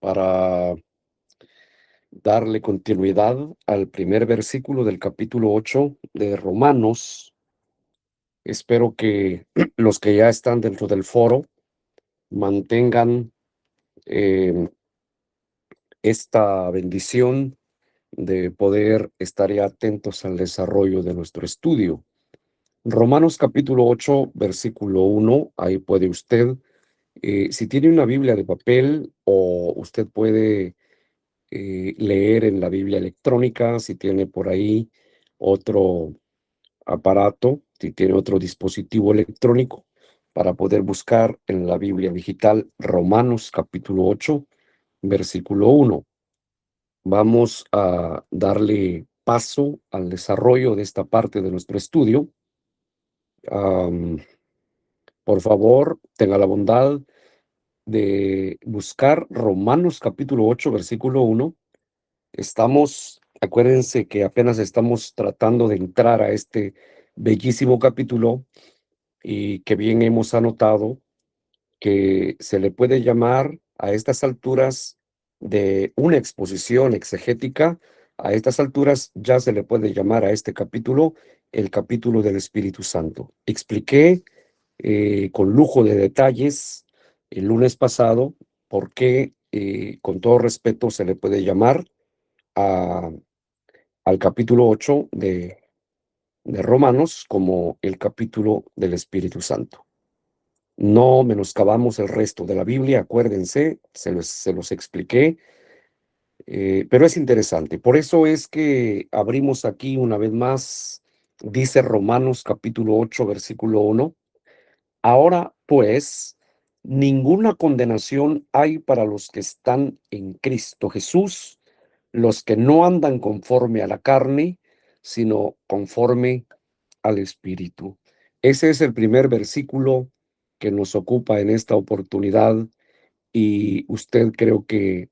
para darle continuidad al primer versículo del capítulo 8 de Romanos. Espero que los que ya están dentro del foro mantengan eh, esta bendición de poder estar ya atentos al desarrollo de nuestro estudio. Romanos capítulo 8, versículo 1, ahí puede usted, si tiene una Biblia de papel o usted puede leer en la Biblia electrónica, si tiene por ahí otro aparato, si tiene otro dispositivo electrónico, para poder buscar en la Biblia digital Romanos capítulo 8, versículo 1. Vamos a darle paso al desarrollo de esta parte de nuestro estudio. Por favor, tenga la bondad de buscar Romanos capítulo 8, versículo 1. Acuérdense que apenas estamos tratando de entrar a este bellísimo capítulo y que bien hemos anotado que se le puede llamar a estas alturas de una exposición exegética. A estas alturas ya se le puede llamar a este capítulo el capítulo del Espíritu Santo. Expliqué con lujo de detalles el lunes pasado por qué, con todo respeto, se le puede llamar a al capítulo 8 de Romanos como el capítulo del Espíritu Santo. No menoscabamos el resto de la Biblia, acuérdense, se los expliqué, pero es interesante. Por eso es que abrimos aquí una vez más, dice Romanos capítulo 8, versículo 1. Ahora pues, ninguna condenación hay para los que están en Cristo Jesús, los que no andan conforme a la carne, sino conforme al Espíritu. Ese es el primer versículo que nos ocupa en esta oportunidad y usted creo que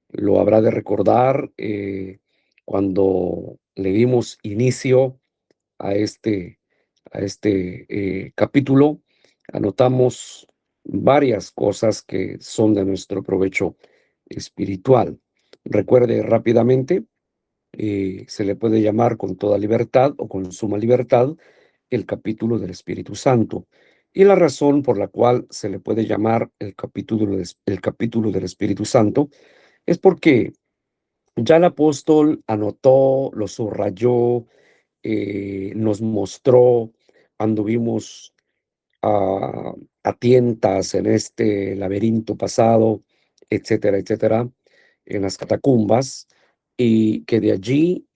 lo habrá de recordar cuando le dimos inicio a este capítulo. Anotamos varias cosas que son de nuestro provecho espiritual. Recuerde rápidamente, se le puede llamar con toda libertad o con suma libertad el capítulo del Espíritu Santo. Y la razón por la cual se le puede llamar el capítulo del Espíritu Santo es porque ya el apóstol anotó, lo subrayó, nos mostró, anduvimos a, a tientas en este laberinto pasado, etcétera, etcétera, en las catacumbas, y que de allí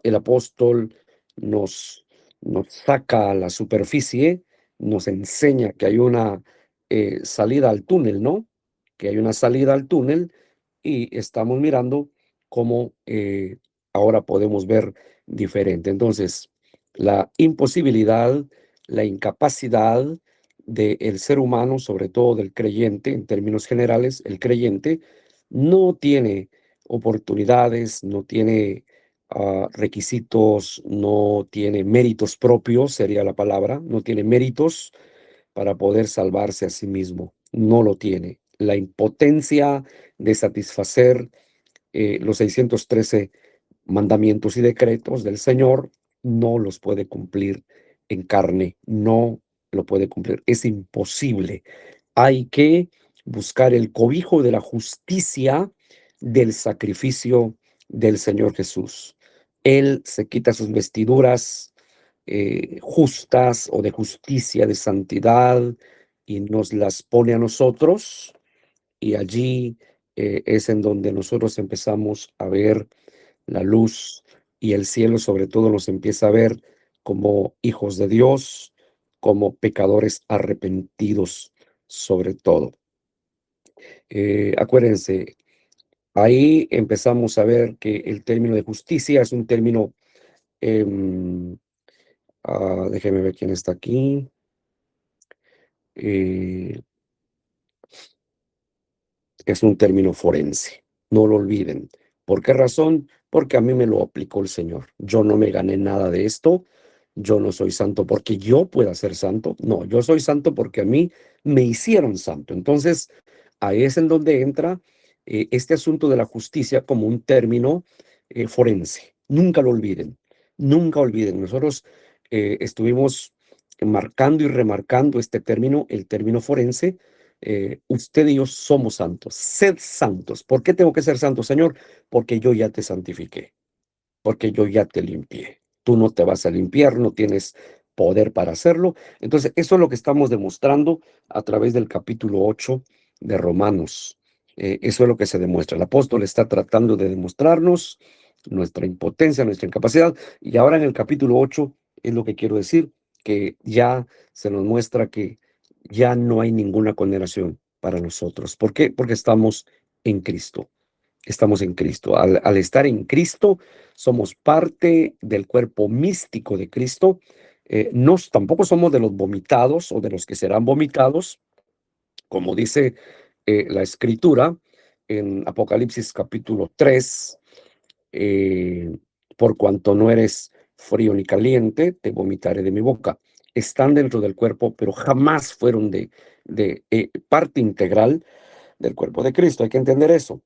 el apóstol nos, nos saca a la superficie, nos enseña que hay una salida al túnel, ¿no? Que hay una salida al túnel y estamos mirando cómo ahora podemos ver diferente. Entonces, la imposibilidad, la incapacidad del ser humano, sobre todo del creyente, en términos generales, el creyente no tiene oportunidades, no tiene requisitos, no tiene méritos propios, sería la palabra, no tiene méritos para poder salvarse a sí mismo, no lo tiene. La impotencia de satisfacer los 613 mandamientos y decretos del Señor no los puede cumplir en carne, no lo puede cumplir, es imposible. Hay que buscar el cobijo de la justicia del sacrificio del Señor Jesús. Él se quita sus vestiduras justas o de justicia, de santidad, y nos las pone a nosotros, y allí es en donde nosotros empezamos a ver la luz y el cielo sobre todo nos empieza a ver como hijos de Dios, como pecadores arrepentidos sobre todo. Acuérdense, ahí empezamos a ver que el término de justicia es un término, déjeme ver quién está aquí. eh, es un término forense, no lo olviden. ¿Por qué razón? Porque a mí me lo aplicó el Señor. Yo no me gané nada de esto. Yo no soy santo porque yo pueda ser santo. No, yo soy santo porque a mí me hicieron santo. Entonces, ahí es en donde entra este asunto de la justicia como un término forense. Nunca lo olviden, nunca olviden. Nosotros estuvimos marcando y remarcando este término, el término forense. Usted y yo somos santos. Sed santos. ¿Por qué tengo que ser santo, Señor? Porque yo ya te santifiqué, porque yo ya te limpié. Tú no te vas a limpiar, no tienes poder para hacerlo. Entonces, eso es lo que estamos demostrando a través del capítulo 8 de Romanos. Eso es lo que se demuestra. El apóstol está tratando de demostrarnos nuestra impotencia, nuestra incapacidad. Y ahora en el capítulo 8 es lo que quiero decir, que ya se nos muestra que ya no hay ninguna condenación para nosotros. ¿Por qué? Porque estamos en Cristo. Estamos en Cristo. Al estar en Cristo, somos parte del cuerpo místico de Cristo. Tampoco somos de los vomitados o de los que serán vomitados, como dice la Escritura en Apocalipsis capítulo 3, eh, por cuanto no eres frío ni caliente, te vomitaré de mi boca. Están dentro del cuerpo, pero jamás fueron de parte integral del cuerpo de Cristo. Hay que entender eso.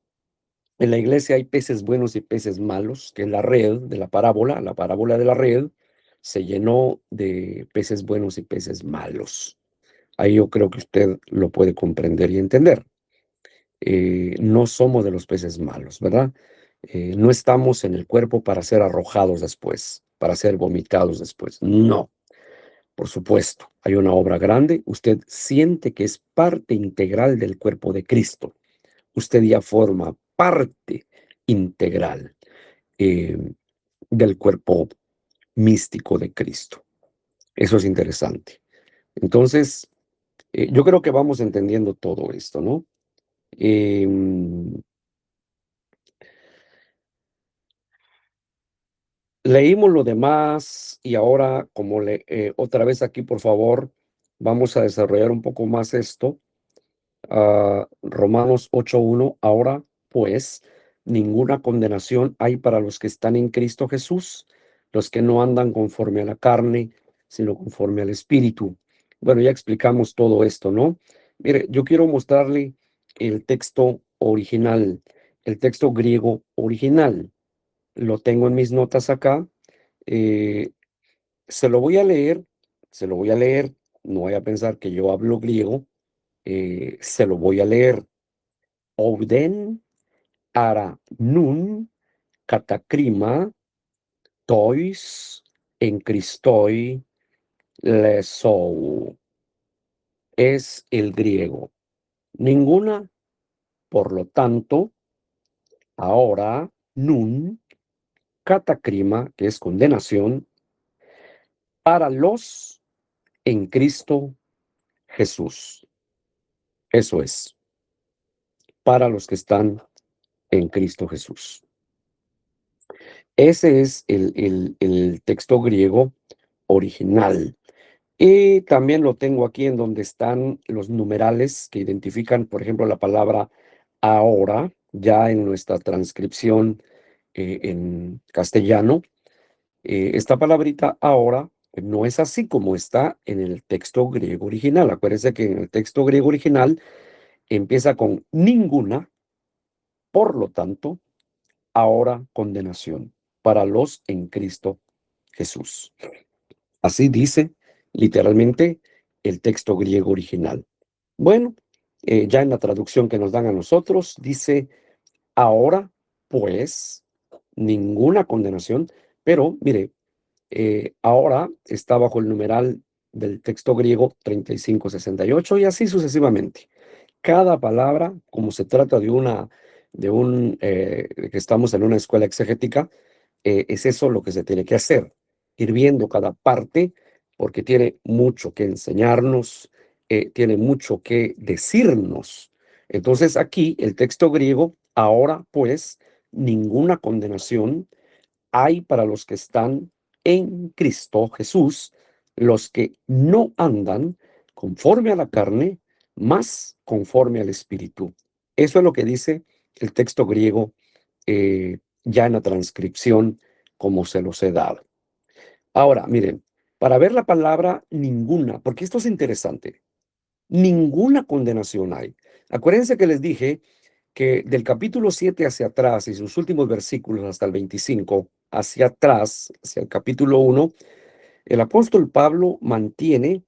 En la iglesia hay peces buenos y peces malos, que es la parábola de la red se llenó de peces buenos y peces malos. Ahí yo creo que usted lo puede comprender y entender. No somos de los peces malos, ¿verdad? No estamos en el cuerpo para ser arrojados después, para ser vomitados después. No, por supuesto, hay una obra grande. Usted siente que es parte integral del cuerpo de Cristo. Usted ya forma parte integral eh, del cuerpo místico de Cristo. Eso es interesante. Entonces, yo creo que vamos entendiendo todo esto, ¿no? Eh, Leímos lo demás y ahora, otra vez aquí, por favor, vamos a desarrollar un poco más esto. Romanos 8:1, ahora pues ninguna condenación hay para los que están en Cristo Jesús, los que no andan conforme a la carne, sino conforme al Espíritu. Bueno, ya explicamos todo esto, ¿no? Mire, yo quiero mostrarle el texto original, el texto griego original. Lo tengo en mis notas acá. eh, Se lo voy a leer, se lo voy a leer. No vaya a pensar que yo hablo griego. Se lo voy a leer. Ouden, ara, nun, katakrima, tois, en Christoi, lesou. Es el griego. Ninguna, por lo tanto, ahora, nun, katakrima, que es condenación, para los en Cristo Jesús. Eso es, para los que están en Cristo Jesús. Ese es el texto griego original. Y también lo tengo aquí en donde están los numerales que identifican, por ejemplo, la palabra ahora, ya en nuestra transcripción en castellano. Esta palabrita ahora no es así como está en el texto griego original. Acuérdense que en el texto griego original empieza con ninguna, por lo tanto, ahora condenación para los en Cristo Jesús. Así dice literalmente el texto griego original. Bueno, ya en la traducción que nos dan a nosotros dice ahora pues ninguna condenación, pero mire, ahora está bajo el numeral del texto griego 3568 y así sucesivamente. Cada palabra, como se trata que estamos en una escuela exegética, es eso lo que se tiene que hacer, ir viendo cada parte, porque tiene mucho que enseñarnos, tiene mucho que decirnos. Entonces aquí el texto griego, ahora pues, ninguna condenación hay para los que están en Cristo Jesús, los que no andan conforme a la carne, más conforme al Espíritu. Eso es lo que dice el texto griego ya en la transcripción como se los he dado. Ahora, miren, para ver la palabra ninguna, porque esto es interesante, ninguna condenación hay. Acuérdense que les dije que del capítulo 7 hacia atrás y sus últimos versículos hasta el 25, hacia atrás, hacia el capítulo 1, el apóstol Pablo mantiene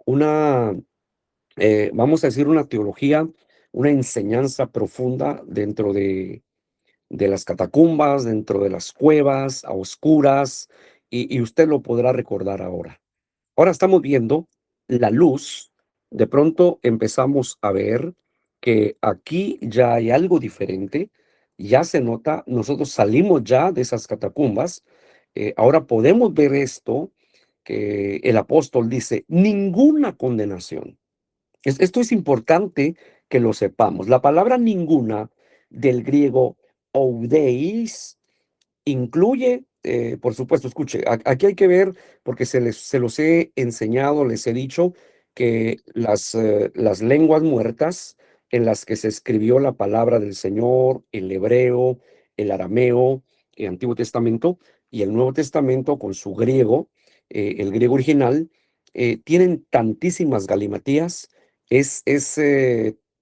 una, vamos a decir, una teología, una enseñanza profunda dentro de las catacumbas, dentro de las cuevas, a oscuras, y usted lo podrá recordar ahora. Ahora estamos viendo la luz, de pronto empezamos a ver que aquí ya hay algo diferente, ya se nota, nosotros salimos ya de esas catacumbas, ahora podemos ver esto que el apóstol dice, ninguna condenación. Esto es importante que lo sepamos. La palabra ninguna del griego oudeis incluye, por supuesto, escuche, aquí hay que ver, porque se los he enseñado, les he dicho que las lenguas muertas en las que se escribió la palabra del Señor, el hebreo, el arameo, el Antiguo Testamento y el Nuevo Testamento con su griego, el griego original, tienen tantísimas galimatías, es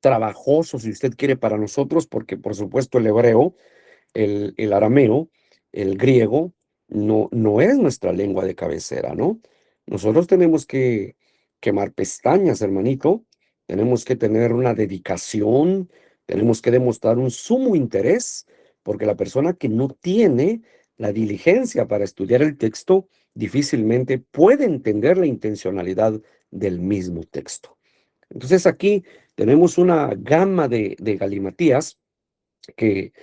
trabajoso, si usted quiere, para nosotros, porque por supuesto el hebreo, el arameo, el griego, no es nuestra lengua de cabecera, ¿no? Nosotros tenemos que quemar pestañas, hermanito, tenemos que tener una dedicación, tenemos que demostrar un sumo interés, porque la persona que no tiene la diligencia para estudiar el texto difícilmente puede entender la intencionalidad del mismo texto. Entonces aquí tenemos una gama de galimatías que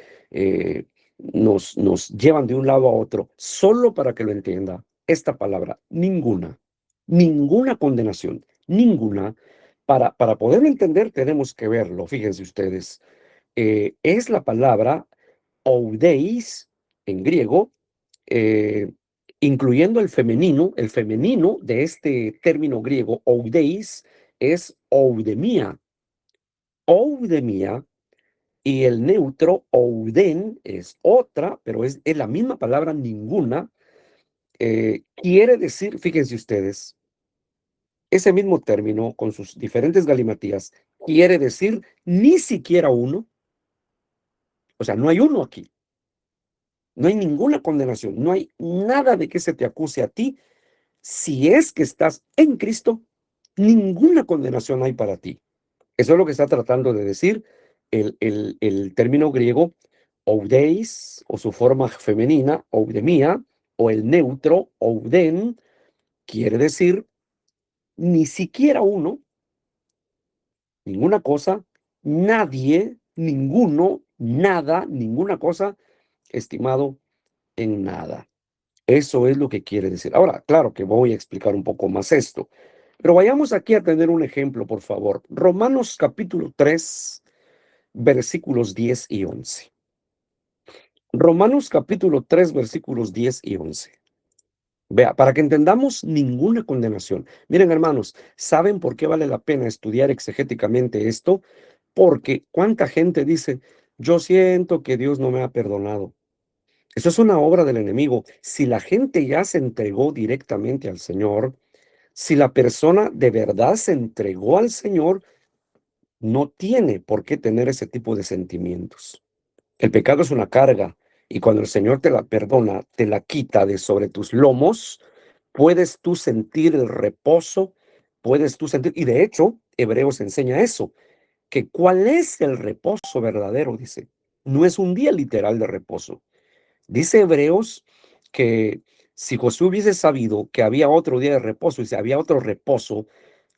nos llevan de un lado a otro, solo para que lo entienda. Esta palabra, ninguna condenación, ninguna. Para poderlo entender tenemos que verlo, fíjense ustedes. Es la palabra oudeis en griego, eh, incluyendo el femenino de este término griego, oudeis, es oudemia. Oudemia y el neutro ouden es otra, pero es la misma palabra ninguna. Quiere decir, fíjense ustedes, ese mismo término con sus diferentes galimatías quiere decir ni siquiera uno. O sea, no hay uno aquí. No hay ninguna condenación. No hay nada de que se te acuse a ti. Si es que estás en Cristo, ninguna condenación hay para ti. Eso es lo que está tratando de decir el término griego oudeis, o su forma femenina, oudemia, o el neutro, ouden, quiere decir ni siquiera uno, ninguna cosa, nadie, ninguno, nada, ninguna cosa, estimado en nada. Eso es lo que quiere decir. Ahora, claro que voy a explicar un poco más esto, pero vayamos aquí a tener un ejemplo, por favor. Romanos capítulo 3, versículos 10 y 11. Romanos capítulo 3, versículos 10 y 11. Vea, para que entendamos ninguna condenación. Miren, hermanos, ¿saben por qué vale la pena estudiar exegéticamente esto? Porque cuánta gente dice, yo siento que Dios no me ha perdonado. Eso es una obra del enemigo. Si la gente ya se entregó directamente al Señor, si la persona de verdad se entregó al Señor, no tiene por qué tener ese tipo de sentimientos. El pecado es una carga y cuando el Señor te la perdona, te la quita de sobre tus lomos, puedes tú sentir el reposo, puedes tú sentir, y de hecho, Hebreos enseña eso, que cuál es el reposo verdadero, dice. No es un día literal de reposo. Dice Hebreos que si Josué hubiese sabido que había otro día de reposo y si había otro reposo,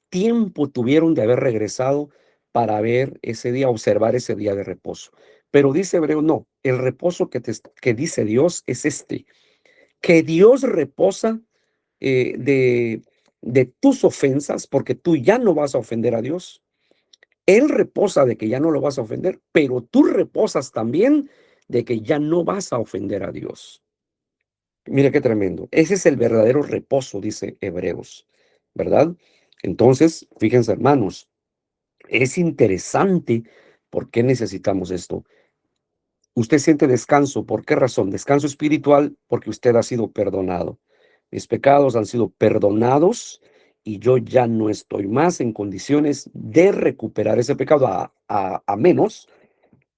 tiempo tuvieron de haber regresado para ver ese día, observar ese día de reposo. Pero dice Hebreo, no, el reposo que dice Dios es este, que Dios reposa de tus ofensas, porque tú ya no vas a ofender a Dios. Él reposa de que ya no lo vas a ofender, pero tú reposas también de que ya no vas a ofender a Dios. Mire qué tremendo. Ese es el verdadero reposo, dice Hebreos, ¿verdad? Entonces, fíjense, hermanos, es interesante por qué necesitamos esto. Usted siente descanso, ¿por qué razón? Descanso espiritual, porque usted ha sido perdonado. Mis pecados han sido perdonados y yo ya no estoy más en condiciones de recuperar ese pecado, a menos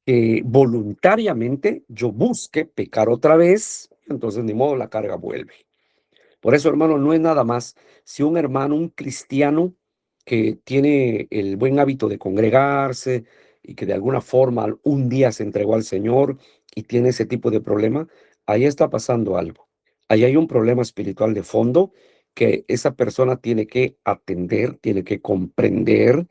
que voluntariamente yo busque pecar otra vez, entonces ni modo, la carga vuelve. Por eso, hermano, no es nada más si un hermano, un cristiano que tiene el buen hábito de congregarse y que de alguna forma un día se entregó al Señor y tiene ese tipo de problema, ahí está pasando algo. Ahí hay un problema espiritual de fondo que esa persona tiene que atender, tiene que comprender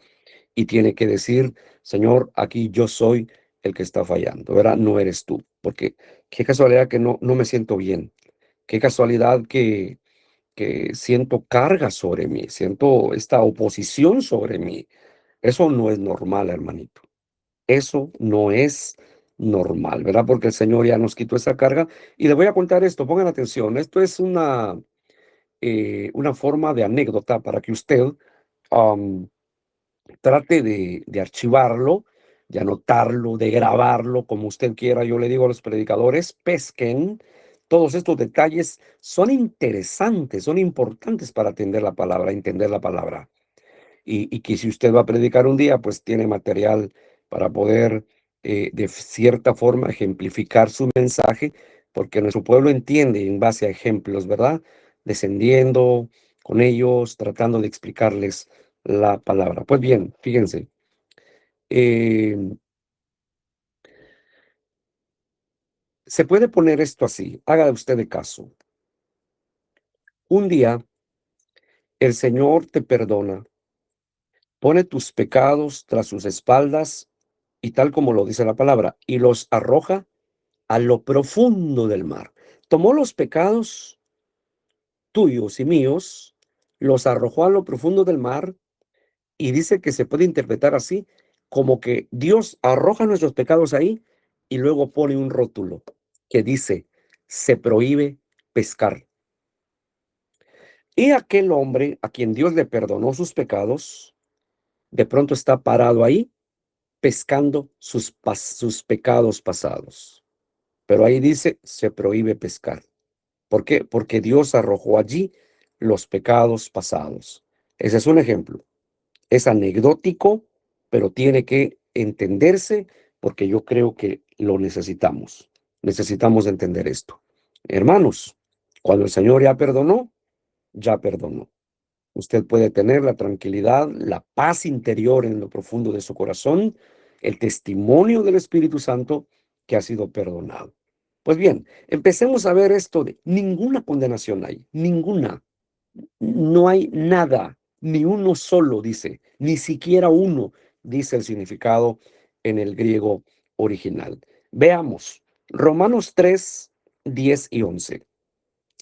y tiene que decir, Señor, aquí yo soy el que está fallando, ¿verdad? No eres tú, porque qué casualidad que no me siento bien, qué casualidad que siento carga sobre mí, siento esta oposición sobre mí. Eso no es normal, hermanito. Eso no es normal, ¿verdad? Porque el Señor ya nos quitó esa carga. Y le voy a contar esto, pongan atención, esto es una forma de anécdota para que usted am, trate de archivarlo, de anotarlo, de grabarlo, como usted quiera. Yo le digo a los predicadores, pesquen todos estos detalles, son interesantes, son importantes para entender la palabra. Y que si usted va a predicar un día, pues tiene material para poder de cierta forma ejemplificar su mensaje, porque nuestro pueblo entiende en base a ejemplos, ¿verdad? Descendiendo con ellos, tratando de explicarles la palabra. Pues bien, fíjense, eh, se puede poner esto así, haga usted de caso. Un día el Señor te perdona, pone tus pecados tras sus espaldas y tal como lo dice la palabra, y los arroja a lo profundo del mar. Tomó los pecados tuyos y míos, los arrojó a lo profundo del mar y dice que se puede interpretar así, como que Dios arroja nuestros pecados ahí y luego pone un rótulo que dice, se prohíbe pescar. Y aquel hombre a quien Dios le perdonó sus pecados, de pronto está parado ahí pescando sus pecados pasados. Pero ahí dice, se prohíbe pescar. ¿Por qué? Porque Dios arrojó allí los pecados pasados. Ese es un ejemplo. Es anecdótico, pero tiene que entenderse porque yo creo que lo necesitamos. Necesitamos entender esto. Hermanos, cuando el Señor ya perdonó, ya perdonó. Usted puede tener la tranquilidad, la paz interior en lo profundo de su corazón, el testimonio del Espíritu Santo que ha sido perdonado. Pues bien, empecemos a ver esto de ninguna condenación hay, ninguna. No hay nada, ni uno solo, dice, ni siquiera uno, dice el significado en el griego original. Veamos, Romanos 3, 10 y 11.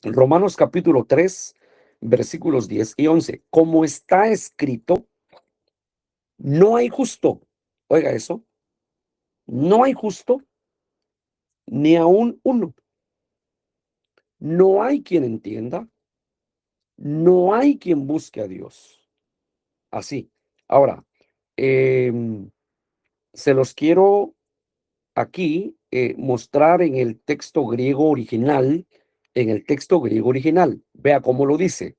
Romanos capítulo 3, versículos 10 y 11. Como está escrito, no hay justo. Oiga eso, no hay justo ni aún uno. No hay quien entienda, no hay quien busque a Dios. Así. Ahora, em, se los quiero aquí mostrar en el texto griego original, en el texto griego original. Vea cómo lo dice.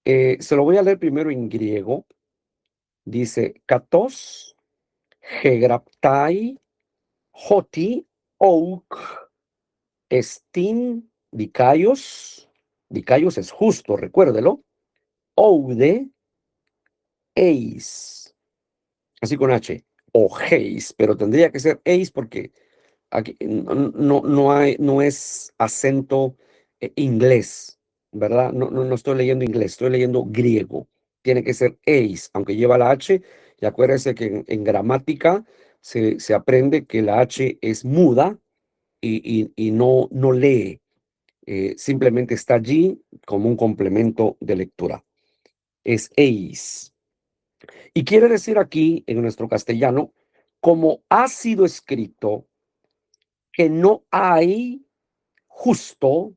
Se lo voy a leer primero en griego. Dice, katos, hegraptai, hoti, ouk, estin, dikaios. Dikaios es justo, recuérdelo. Oude, eis. Así con H. O heis, pero tendría que ser eis porque aquí no es acento inglés, ¿verdad? No estoy leyendo inglés, estoy leyendo griego. Tiene que ser eis, aunque lleva la H. Y acuérdense que en gramática se aprende que la H es muda y no lee. Simplemente está allí como un complemento de lectura. Es eis. Y quiere decir aquí, en nuestro castellano, como ha sido escrito, que no hay justo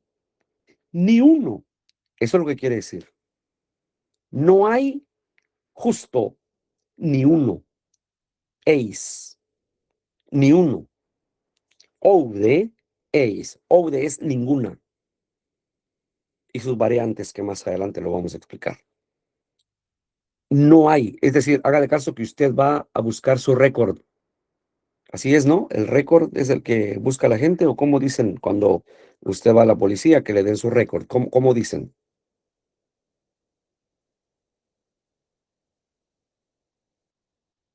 ni uno. Eso es lo que quiere decir. No hay justo ni uno. Eis, ni uno. Oude, eis. Oude es ninguna. Y sus variantes que más adelante lo vamos a explicar. No hay. Es decir, haga de caso que usted va a buscar su récord Así es, ¿no? ¿El récord es el que busca la gente o cómo dicen cuando usted va a la policía que le den su récord? ¿Cómo dicen?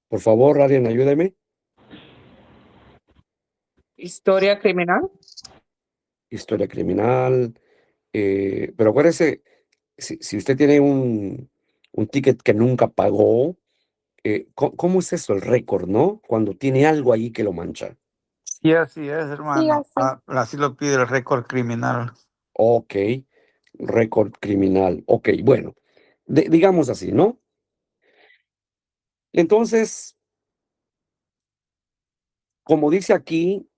Por favor, alguien ayúdeme. Historia criminal. Historia criminal. Pero acuérdese, si usted tiene un ticket que nunca pagó, ¿cómo es eso, el récord, no? Cuando tiene algo ahí que lo mancha. Sí, así es, Sí, hermano. así. Así lo pide el récord criminal. Ok, récord criminal. Ok, bueno, digamos así, ¿no? Entonces, como dice aquí,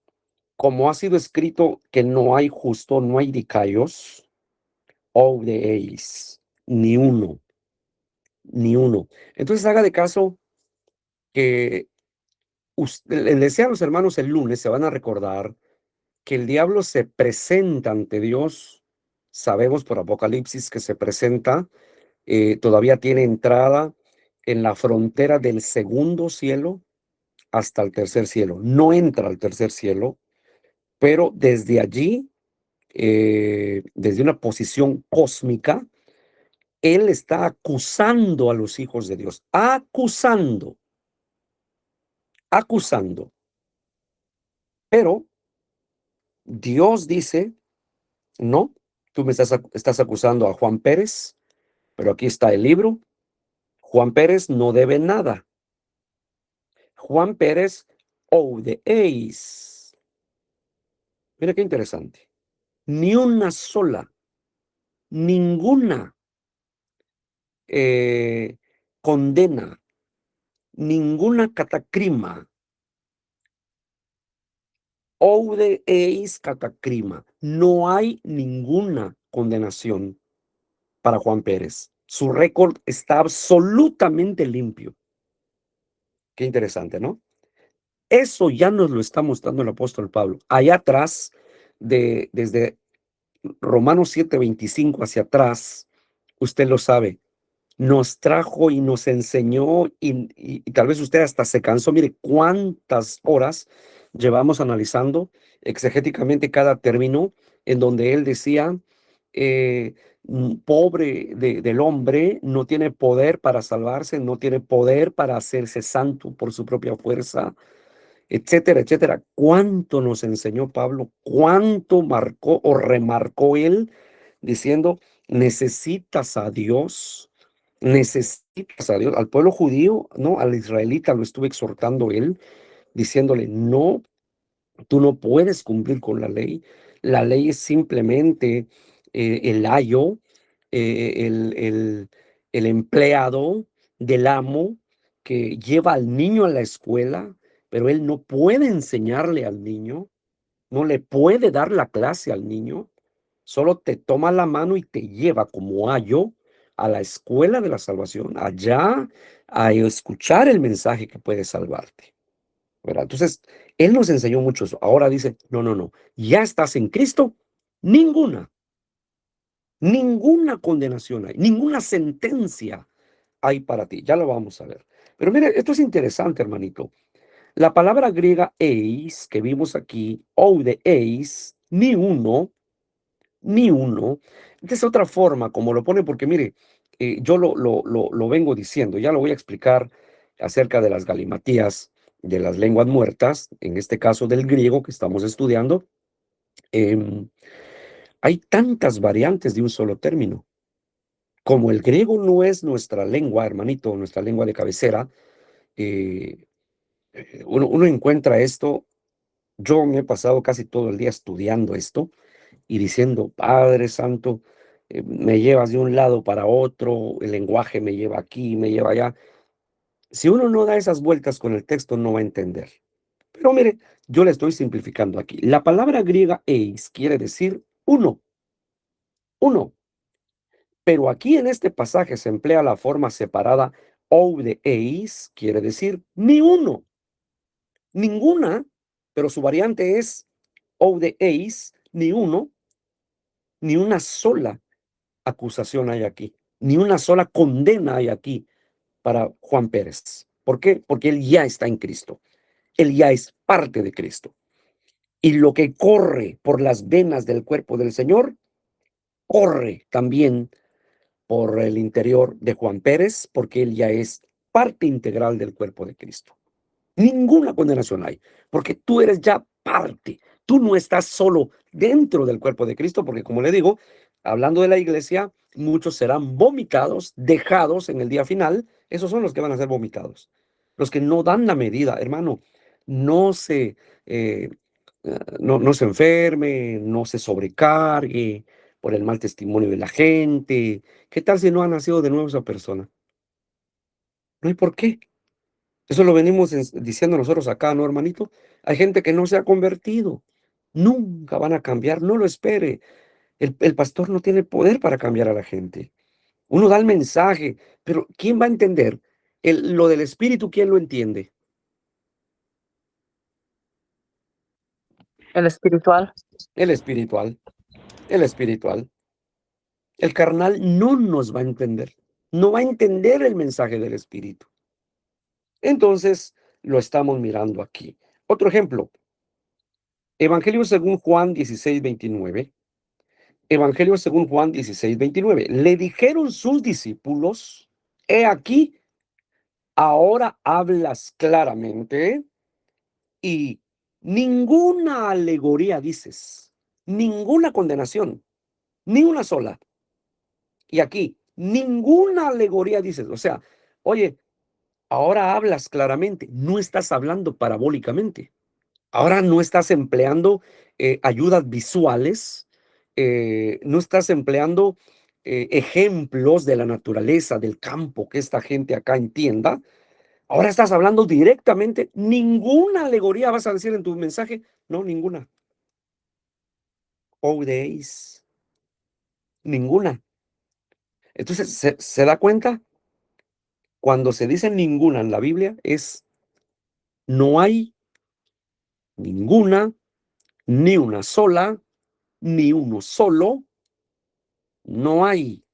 como ha sido escrito que no hay justo, no hay dicayos, o de ellos, ni uno, ni uno. Entonces haga de caso que les decía a los hermanos el lunes, se van a recordar que el diablo se presenta ante Dios. Sabemos por Apocalipsis que se presenta, todavía tiene entrada en la frontera del segundo cielo hasta el tercer cielo. No entra al tercer cielo, pero desde allí, desde una posición cósmica, él está acusando a los hijos de Dios, acusando, acusando. Pero Dios dice, no, tú me estás acusando a Juan Pérez, pero aquí está el libro. Juan Pérez no debe nada. Juan Pérez obedeéis. Mira qué interesante. Ni una sola, ninguna condena, ninguna catacrima. Obedeéis catacrima. No hay ninguna condenación para Juan Pérez. Su récord está absolutamente limpio. Qué interesante, ¿no? Eso ya nos lo está mostrando el apóstol Pablo. Allá atrás, desde Romanos 7:25 hacia atrás, usted lo sabe, nos trajo y nos enseñó y tal vez usted hasta se cansó. Mire cuántas horas llevamos analizando exegéticamente cada término en donde él decía, pobre del hombre, no tiene poder para salvarse, no tiene poder para hacerse santo por su propia fuerza, etcétera, etcétera. ¿Cuánto nos enseñó Pablo? ¿Cuánto marcó o remarcó él diciendo, necesitas a Dios? Necesitas a Dios. Al pueblo judío, ¿no? Al israelita lo estuvo exhortando él, diciéndole, no, tú no puedes cumplir con la ley. La ley es simplemente el ayo, el empleado del amo que lleva al niño a la escuela, pero él no puede enseñarle al niño, no le puede dar la clase al niño, solo te toma la mano y te lleva como ayo a la escuela de la salvación, allá a escuchar el mensaje que puede salvarte. ¿Verdad? Entonces, él nos enseñó mucho eso. Ahora dice, no, no, no, ya estás en Cristo, ninguna, ninguna condenación hay, ninguna sentencia hay para ti. Ya lo vamos a ver. Pero mire, esto es interesante, hermanito. La palabra griega eis, que vimos aquí, ou de eis, ni uno, ni uno. Esta es otra forma como lo pone, porque mire, yo lo vengo diciendo, ya lo voy a explicar acerca de las galimatías, de las lenguas muertas, en este caso del griego que estamos estudiando. em, Hay tantas variantes de un solo término. Como el griego no es nuestra lengua, hermanito, nuestra lengua de cabecera, eh, uno encuentra esto. Yo me he pasado casi todo el día estudiando esto y diciendo, Padre Santo, me llevas de un lado para otro, el lenguaje me lleva aquí, me lleva allá. Si uno no da esas vueltas con el texto, no va a entender. Pero mire, yo le estoy simplificando aquí. La palabra griega eis quiere decir uno, uno. Pero aquí en este pasaje se emplea la forma separada ou de eis, quiere decir ni uno, ninguna, pero su variante es ou de eis, ni uno, ni una sola acusación hay aquí, ni una sola condena hay aquí para Juan Pérez. ¿Por qué? Porque él ya está en Cristo. Él ya es parte de Cristo. Y lo que corre por las venas del cuerpo del Señor, corre también por el interior de Juan Pérez, porque él ya es parte integral del cuerpo de Cristo. Ninguna condenación hay, porque tú eres ya parte. Tú no estás solo dentro del cuerpo de Cristo, porque como le digo, hablando de la iglesia, muchos serán vomitados, dejados en el día final. Esos son los que van a ser vomitados. Los que no dan la medida, hermano, no se, eh, no se enferme, no se sobrecargue por el mal testimonio de la gente. ¿Qué tal si no ha nacido de nuevo esa persona? No hay por qué. Eso lo venimos diciendo nosotros acá, ¿no, hermanito? Hay gente que no se ha convertido. Nunca van a cambiar, no lo espere. El pastor no tiene poder para cambiar a la gente. Uno da el mensaje, pero ¿quién va a entender? Lo del espíritu, ¿quién lo entiende? El espiritual. El espiritual, el espiritual. El carnal no nos va a entender. No va a entender el mensaje del espíritu. Entonces, lo estamos mirando aquí. Otro ejemplo. Evangelio según Juan 16:29. Evangelio según Juan 16:29. Le dijeron sus discípulos, he aquí, ahora hablas claramente y ninguna alegoría dices, ninguna condenación, ni una sola. Y aquí, ninguna alegoría dices. O sea, oye, ahora hablas claramente, no estás hablando parabólicamente. Ahora no estás empleando ayudas visuales, no estás empleando ejemplos de la naturaleza, del campo, que esta gente acá entienda. Ahora estás hablando directamente. Ninguna alegoría vas a decir en tu mensaje. No, ninguna. Oh, days. Ninguna. Entonces, ¿se da cuenta? Cuando se dice ninguna en la Biblia es no hay ninguna, ni una sola, ni uno solo. No hay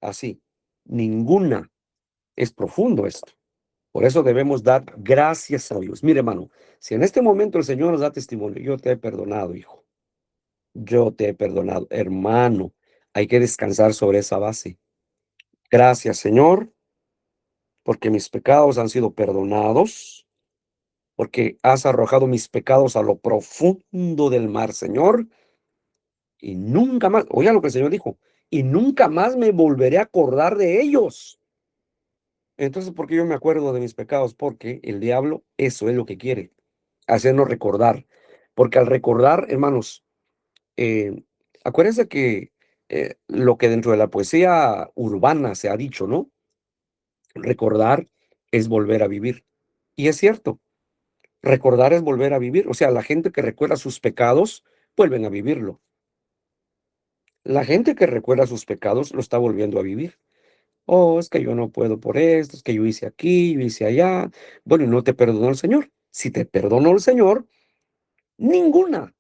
así, ninguna. Es profundo esto. Por eso debemos dar gracias a Dios. Mire, hermano, si en este momento el Señor nos da testimonio, yo te he perdonado, hijo. Yo te he perdonado, hermano. Hay que descansar sobre esa base. Gracias, Señor, porque mis pecados han sido perdonados, porque has arrojado mis pecados a lo profundo del mar, Señor, y nunca más, oiga lo que el Señor dijo, y nunca más me volveré a acordar de ellos. Entonces, ¿por qué yo me acuerdo de mis pecados? Porque el diablo eso es lo que quiere, hacernos recordar. Porque al recordar, hermanos, eh, acuérdense que lo que dentro de la poesía urbana se ha dicho, ¿no? Recordar es volver a vivir. Y es cierto, recordar es volver a vivir. O sea, la gente que recuerda sus pecados, vuelven a vivirlo. La gente que recuerda sus pecados lo está volviendo a vivir. Oh, es que yo no puedo por esto, es que yo hice aquí, yo hice allá. Bueno, y no te perdonó el Señor. Si te perdonó el Señor, ninguna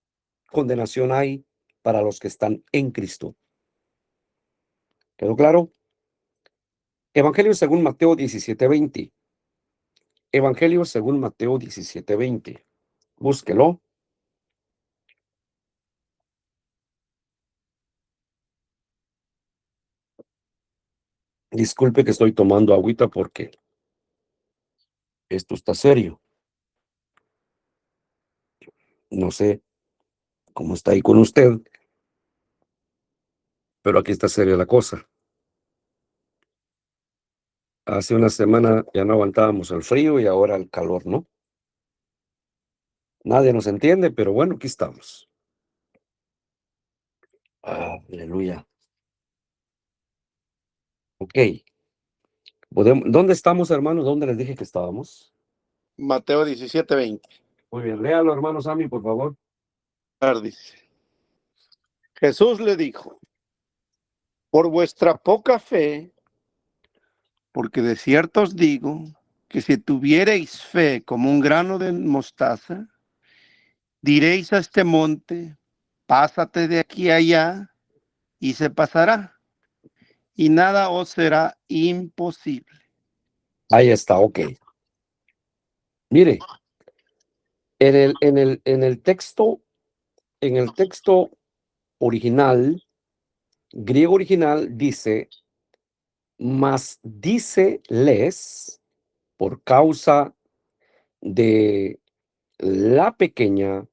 condenación hay para los que están en Cristo. ¿Quedó claro? Evangelio según Mateo 17:20. Evangelio según Mateo 17:20. Búsquelo. Disculpe que estoy tomando agüita porque esto está serio. No sé cómo está ahí con usted, pero aquí está seria la cosa. Hace una semana ya no aguantábamos el frío y ahora el calor, ¿no? Nadie nos entiende, pero bueno, aquí estamos. Aleluya. Ok. ¿Dónde estamos, hermanos? ¿Dónde les dije que estábamos? Mateo 17:20. Muy bien, léalo, hermano Sammy, por favor. Dice, Jesús le dijo, por vuestra poca fe, porque de cierto os digo, que si tuviereis fe como un grano de mostaza, diréis a este monte, pásate de aquí a allá, y se pasará, y nada os será imposible. Ahí está, ok. Mire, en el texto original, griego original, dice, mas díceles, por causa de la pequeña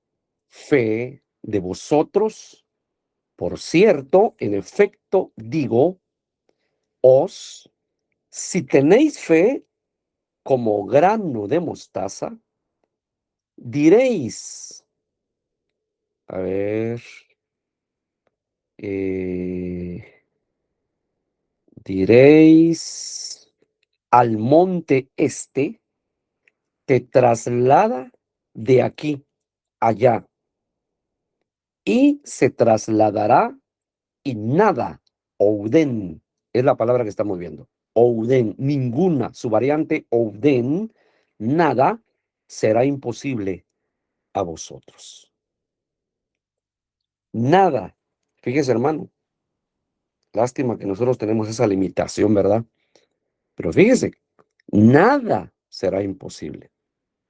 fe de vosotros, por cierto, en efecto, digo, si tenéis fe como grano de mostaza, diréis, a ver, diréis al monte este, te traslada de aquí allá y se trasladará y nada, ouden, es la palabra que estamos viendo, ouden, ninguna, su variante ouden, nada será imposible a vosotros. Nada. Fíjese, hermano, lástima que nosotros tenemos esa limitación, ¿verdad? Pero fíjese, nada será imposible.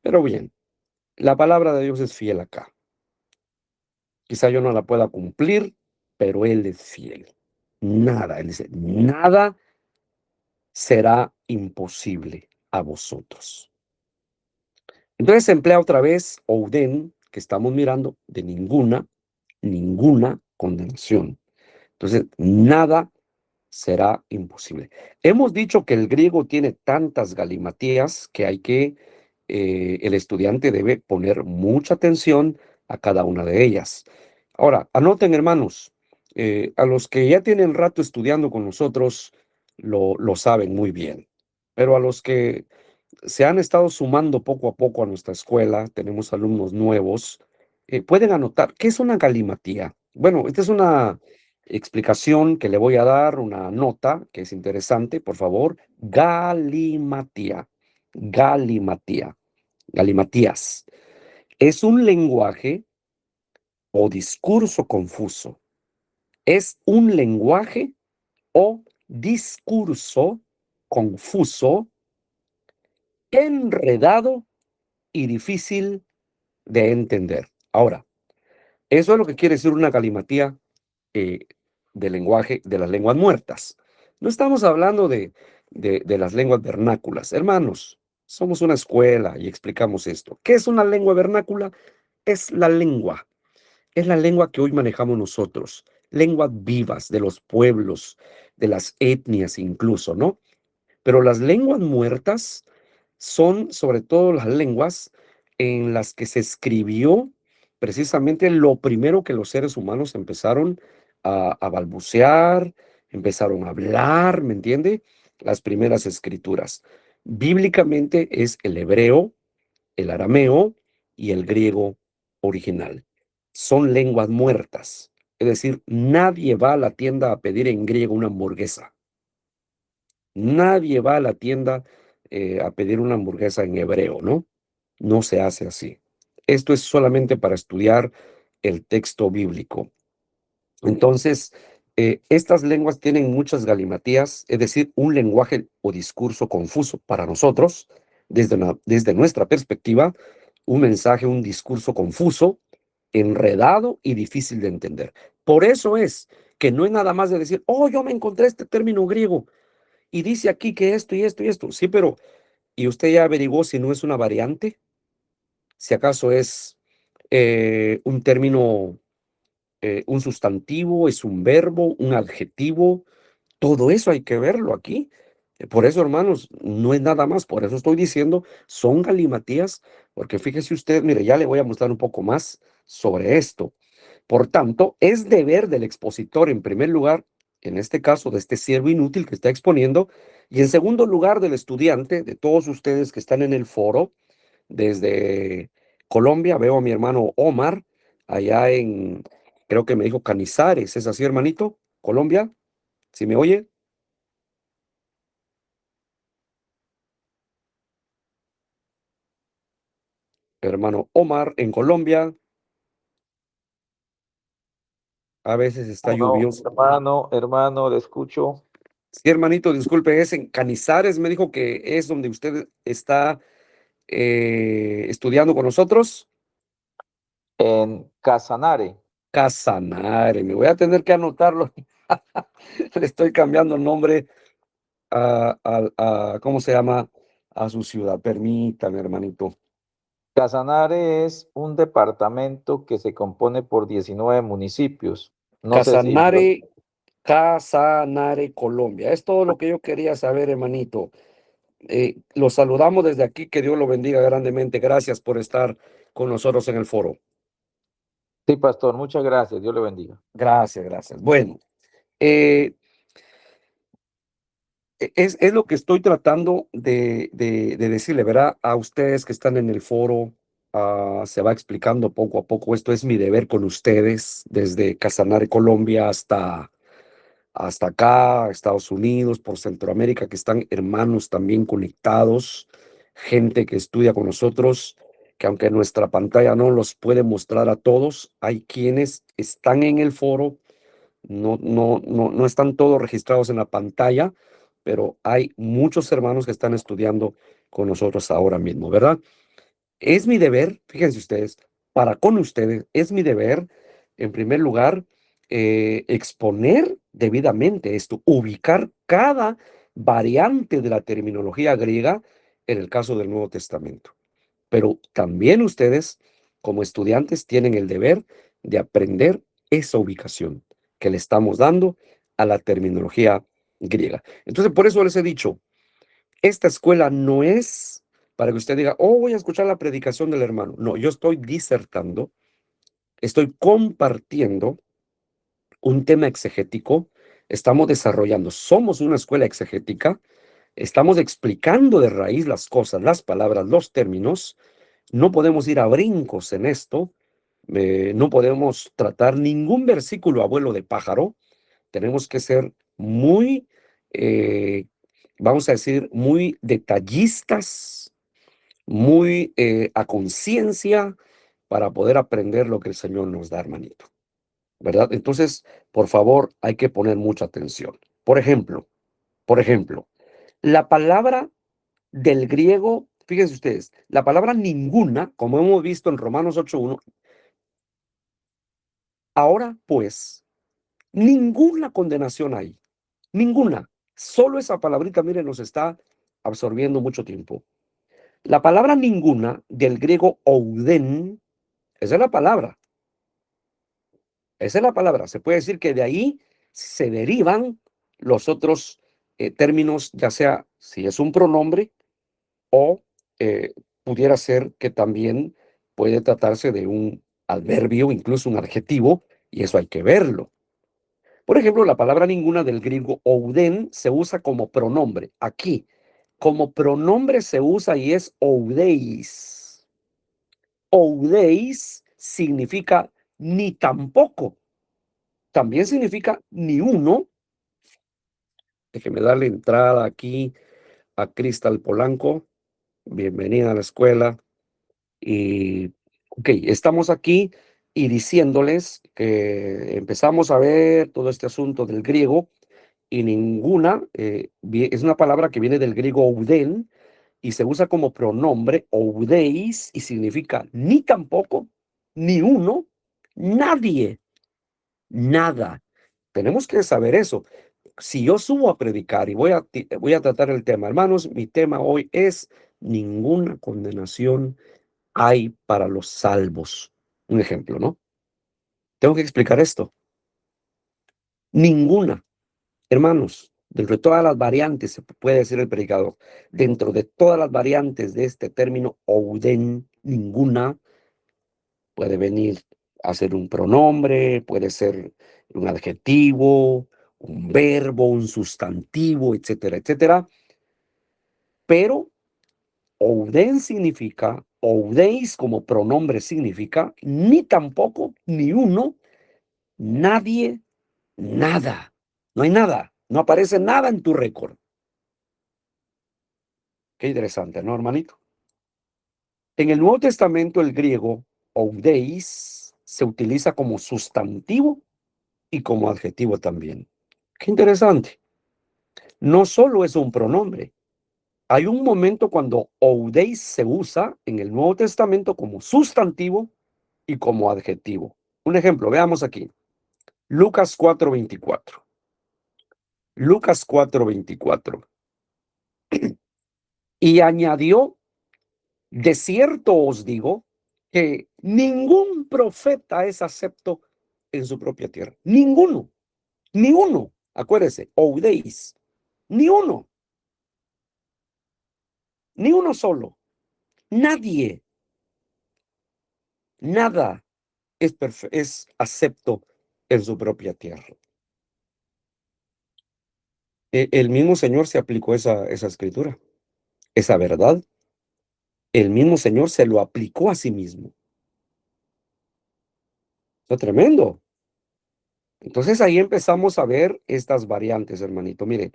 Pero bien, la palabra de Dios es fiel acá. Quizá yo no la pueda cumplir, pero Él es fiel. Nada, Él dice, nada será imposible a vosotros. Entonces se emplea otra vez ouden, que estamos mirando, de ninguna condenación. Entonces, nada será imposible. Hemos dicho que el griego tiene tantas galimatías que el estudiante debe poner mucha atención a cada una de ellas. Ahora, anoten, hermanos, a los que ya tienen rato estudiando con nosotros, lo saben muy bien, pero a los que se han estado sumando poco a poco a nuestra escuela, tenemos alumnos nuevos, pueden anotar, ¿qué es una galimatía? Bueno, esta es una explicación que le voy a dar, una nota que es interesante, por favor. Galimatía, galimatías. Es un lenguaje o discurso confuso. Es un lenguaje o discurso confuso, enredado y difícil de entender. Ahora, eso es lo que quiere decir una galimatía del lenguaje de las lenguas muertas. No estamos hablando de las lenguas vernáculas. Hermanos, somos una escuela y explicamos esto. ¿Qué es una lengua vernácula? Es la lengua. Es la lengua que hoy manejamos nosotros. Lenguas vivas de los pueblos, de las etnias incluso, ¿no? Pero las lenguas muertas son sobre todo las lenguas en las que se escribió precisamente lo primero que los seres humanos empezaron a balbucear, empezaron a hablar, ¿me entiende? Las primeras escrituras. Bíblicamente es el hebreo, el arameo y el griego original. Son lenguas muertas. Es decir, nadie va a la tienda a pedir en griego una hamburguesa. Nadie va a la tienda a pedir una hamburguesa en hebreo, ¿no? No se hace así. Esto es solamente para estudiar el texto bíblico. Entonces, estas lenguas tienen muchas galimatías, es decir, un lenguaje o discurso confuso para nosotros, desde nuestra perspectiva, un mensaje, un discurso confuso, enredado y difícil de entender. Por eso es que no es nada más de decir, oh, yo me encontré este término griego y dice aquí que esto y esto y esto. Sí, pero ¿y usted ya averiguó si no es una variante? Si acaso es un término, un sustantivo, es un verbo, un adjetivo. Todo eso hay que verlo aquí. Por eso, hermanos, no es nada más. Por eso estoy diciendo, son galimatías, porque fíjese usted, mire, ya le voy a mostrar un poco más sobre esto. Por tanto, es deber del expositor, en primer lugar, en este caso, de este siervo inútil que está exponiendo, y en segundo lugar, del estudiante, de todos ustedes que están en el foro, desde Colombia, veo a mi hermano Omar, allá creo que me dijo Canizares, ¿es así, hermanito? Colombia, ¿sí me oye? Hermano Omar, en Colombia, a veces está lluvioso. Hermano, le escucho. Sí, hermanito, disculpe, es en Canizares, me dijo que es donde usted está estudiando con nosotros? En Casanare. Casanare. Me voy a tener que anotarlo. Le estoy cambiando el nombre ¿cómo se llama? A su ciudad. Permítame, hermanito. Casanare es un departamento que se compone por 19 municipios. No sé si Casanare, Colombia. Es todo lo que yo quería saber, hermanito. Los saludamos desde aquí. Que Dios lo bendiga grandemente. Gracias por estar con nosotros en el foro. Sí, pastor, muchas gracias. Dios le bendiga. Gracias, gracias. Bueno, es lo que estoy tratando de decirle, ¿verdad? A ustedes que están en el foro, se va explicando poco a poco. Esto es mi deber con ustedes, desde Casanare, Colombia, hasta acá, Estados Unidos, por Centroamérica, que están hermanos también conectados, gente que estudia con nosotros, que aunque nuestra pantalla no los puede mostrar a todos, hay quienes están en el foro. No están todos registrados en la pantalla, pero hay muchos hermanos que están estudiando con nosotros ahora mismo, ¿verdad? Es mi deber, fíjense ustedes, para con ustedes, es mi deber, en primer lugar, exponer debidamente esto, ubicar cada variante de la terminología griega en el caso del Nuevo Testamento. Pero también ustedes, como estudiantes, tienen el deber de aprender esa ubicación que le estamos dando a la terminología griega. Entonces, por eso les he dicho, esta escuela no es para que usted diga, oh, voy a escuchar la predicación del hermano. No, yo estoy disertando, estoy compartiendo un tema exegético, estamos desarrollando, somos una escuela exegética, estamos explicando de raíz las cosas, las palabras, los términos. No podemos ir a brincos en esto, no podemos tratar ningún versículo a vuelo de pájaro, tenemos que ser muy, vamos a decir, muy detallistas, muy a conciencia para poder aprender lo que el Señor nos da, hermanito, ¿verdad? Entonces, por favor, hay que poner mucha atención. Por ejemplo, la palabra del griego, fíjense ustedes, la palabra ninguna, como hemos visto en Romanos 8:1, ahora pues, ninguna condenación hay, ninguna. Solo esa palabrita, miren, nos está absorbiendo mucho tiempo. La palabra ninguna del griego ouden, esa es la palabra. Esa es la palabra. Se puede decir que de ahí se derivan los otros términos, ya sea si es un pronombre o pudiera ser que también puede tratarse de un adverbio, incluso un adjetivo, y eso hay que verlo. Por ejemplo, la palabra ninguna del griego ouden se usa como pronombre. Aquí, como pronombre se usa y es oudeis. Oudeis significa ni tampoco. También significa ni uno. Déjeme darle entrada aquí a Cristal Polanco. Bienvenida a la escuela. Y, ok, estamos aquí y diciéndoles que empezamos a ver todo este asunto del griego y ninguna, es una palabra que viene del griego ouden y se usa como pronombre oudeis y significa ni tampoco, ni uno, nadie, nada. Tenemos que saber eso. Si yo subo a predicar y voy a tratar el tema, hermanos, mi tema hoy es ninguna condenación hay para los salvos. Un ejemplo, ¿no? Tengo que explicar esto. Ninguna, hermanos, dentro de todas las variantes, se puede decir el predicador, dentro de todas las variantes de este término, ouden, ninguna puede venir a ser un pronombre, puede ser un adjetivo, un verbo, un sustantivo, etcétera, etcétera. Pero ouden significa, oudeis como pronombre significa, ni tampoco, ni uno, nadie, nada. No hay nada. No aparece nada en tu récord. Qué interesante, ¿no, hermanito? En el Nuevo Testamento, el griego oudeis se utiliza como sustantivo y como adjetivo también. Qué interesante. No solo es un pronombre. Hay un momento cuando oudeis se usa en el Nuevo Testamento como sustantivo y como adjetivo. Un ejemplo, veamos aquí. Lucas 4:24. Lucas 4:24. Y añadió, de cierto os digo que ningún profeta es acepto en su propia tierra. Ninguno, ni uno. Acuérdese, oudeis, ni uno solo. Nadie, nada es acepto en su propia tierra. El mismo Señor se aplicó esa escritura, esa verdad. El mismo Señor se lo aplicó a sí mismo. Está tremendo. Entonces ahí empezamos a ver estas variantes, hermanito. Mire,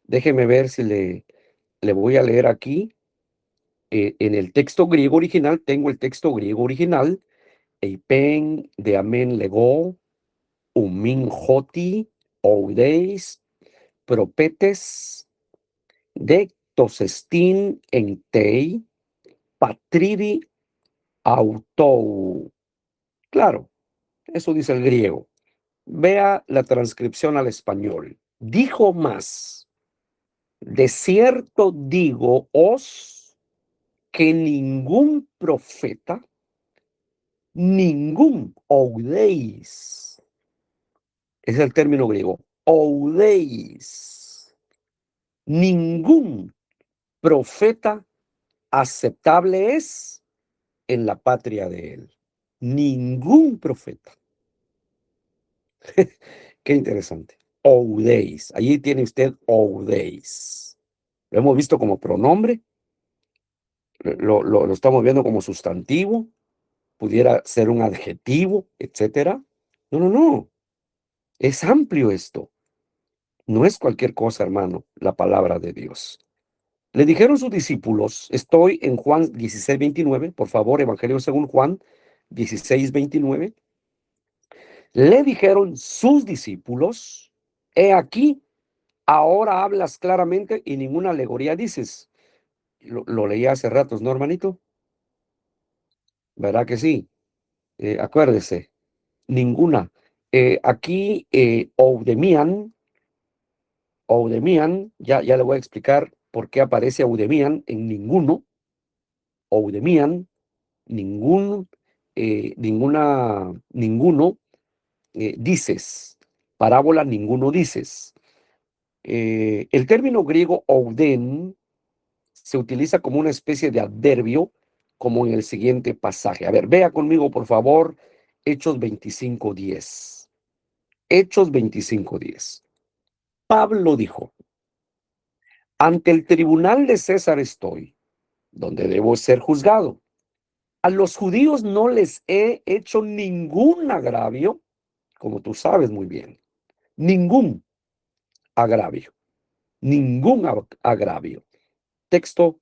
déjeme ver si le voy a leer aquí. En el texto griego original, tengo el texto griego original. Eipen de amen lego, umin joti, oudeis, propetes, dectosestin entei, patridi autou. Claro, eso dice el griego. Vea la transcripción al español. Dijo más, de cierto digo os que ningún profeta, ningún oudeis, es el término griego, oudeis, ningún profeta aceptable es en la patria de él. Ningún profeta. Qué interesante. Oudeis. Allí tiene usted oudeis. Lo hemos visto como pronombre. Lo estamos viendo como sustantivo. Pudiera ser un adjetivo, etcétera. No. Es amplio esto. No es cualquier cosa, hermano, la palabra de Dios. Le dijeron sus discípulos, estoy en Juan 16:29, por favor, Evangelio según Juan 16:29. Le dijeron sus discípulos, he aquí, ahora hablas claramente y ninguna alegoría dices. Lo leí hace ratos, ¿no, hermanito? ¿Verdad que sí? Acuérdese, ninguna. Aquí, Oudemian, ya le voy a explicar por qué aparece Oudemian en ninguno. Oudemian, ninguno, dices. Parábola, ninguno dices. El término griego ouden se utiliza como una especie de adverbio, como en el siguiente pasaje. A ver, vea conmigo, por favor, Hechos 25:10. Hechos 25:10. Pablo dijo, ante el tribunal de César estoy, donde debo ser juzgado. A los judíos no les he hecho ningún agravio, como tú sabes muy bien. Ningún agravio. Ningún agravio. Texto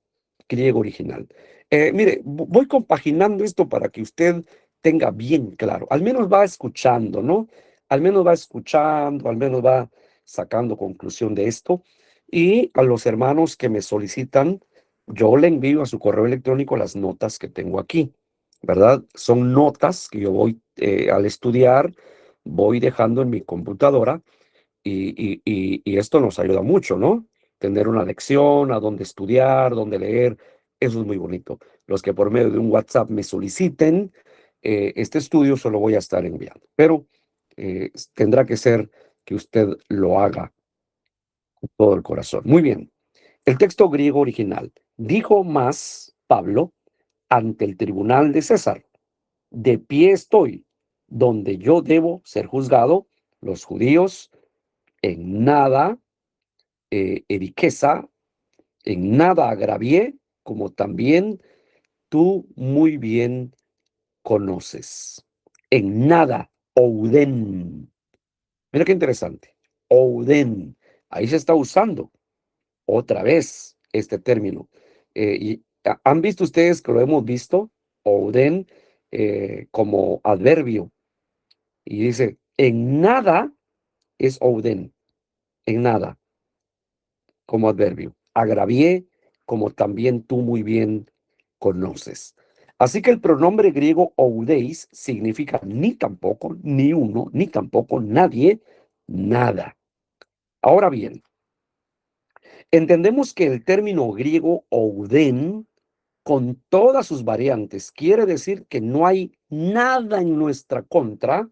griego original. Mire, voy compaginando esto para que usted tenga bien claro. Al menos va escuchando, ¿no? Al menos va escuchando, al menos va sacando conclusión de esto. Y a los hermanos que me solicitan, yo le envío a su correo electrónico las notas que tengo aquí, ¿verdad? Son notas que yo voy al estudiar, voy dejando en mi computadora y esto nos ayuda mucho, ¿no? Tener una lección, a dónde estudiar, dónde leer, eso es muy bonito. Los que por medio de un WhatsApp me soliciten este estudio, se lo voy a estar enviando. Pero tendrá que ser que usted lo haga con todo el corazón. Muy bien. El texto griego original. Dijo más Pablo ante el tribunal de César. De pie estoy, donde yo debo ser juzgado. Los judíos en nada riqueza, en nada agravié, como también tú muy bien conoces. En nada, ouden. Mira qué interesante. Ouden. Ahí se está usando otra vez este término. ¿Han visto ustedes que lo hemos visto? Ouden como adverbio. Y dice, en nada es ouden. En nada, como adverbio. agravié, como también tú muy bien conoces. Así que el pronombre griego oudeis significa ni tampoco, ni uno, ni tampoco, nadie, nada. Ahora bien, entendemos que el término griego ouden, con todas sus variantes, quiere decir que no hay nada en nuestra contra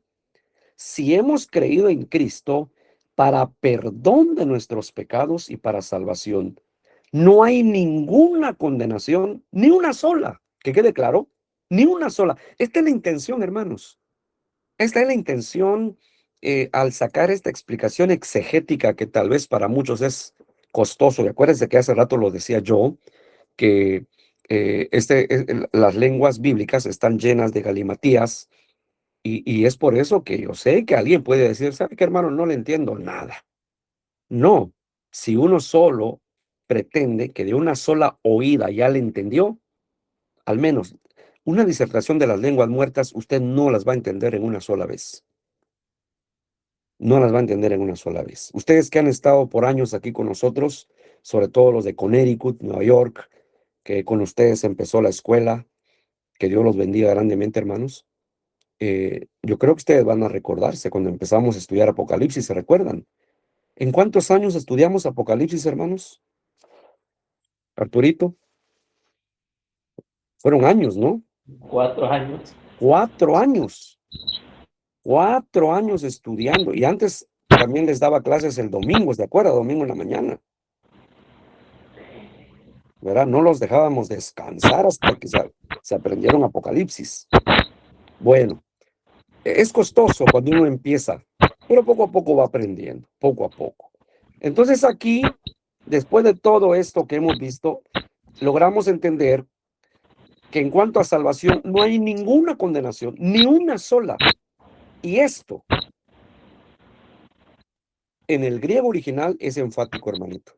si hemos creído en Cristo para perdón de nuestros pecados y para salvación. No hay ninguna condenación, ni una sola, que quede claro, ni una sola. Esta es la intención, hermanos. Esta es la intención al sacar esta explicación exegética que tal vez para muchos es costoso. Y acuérdense que hace rato lo decía yo, que las lenguas bíblicas están llenas de galimatías, y es por eso que yo sé que alguien puede decir, ¿sabe qué, hermano? No le entiendo nada. No, si uno solo pretende que de una sola oída ya le entendió, al menos una disertación de las lenguas muertas, usted no las va a entender en una sola vez. No las va a entender en una sola vez. Ustedes que han estado por años aquí con nosotros, sobre todo los de Connecticut, Nueva York, que con ustedes empezó la escuela, que Dios los bendiga grandemente, hermanos. Yo creo que ustedes van a recordarse cuando empezamos a estudiar Apocalipsis, ¿se recuerdan? ¿En cuántos años estudiamos Apocalipsis, hermanos? Arturito, fueron años, ¿no? 4 años. 4 años. 4 años estudiando. Y antes también les daba clases el domingo, ¿de acuerdo? Domingo en la mañana. ¿Verdad? No los dejábamos descansar hasta que se aprendieron Apocalipsis. Bueno, es costoso cuando uno empieza, pero poco a poco va aprendiendo, poco a poco. Entonces aquí, después de todo esto que hemos visto, logramos entender que en cuanto a salvación no hay ninguna condenación, ni una sola. Y esto, en el griego original, es enfático, hermanito.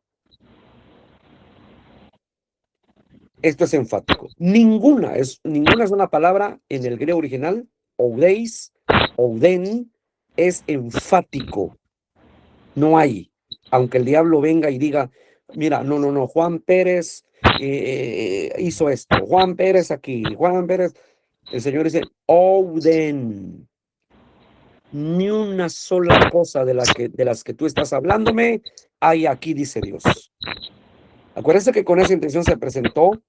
Esto es enfático. Ninguna es una palabra en el griego original, oudeis, ouden, es enfático. No hay. Aunque el diablo venga y diga, mira, no, Juan Pérez hizo esto, Juan Pérez aquí, Juan Pérez, el Señor dice, ouden. Ni una sola cosa de las que tú estás hablándome hay aquí, dice Dios. Acuérdense que con esa intención se presentó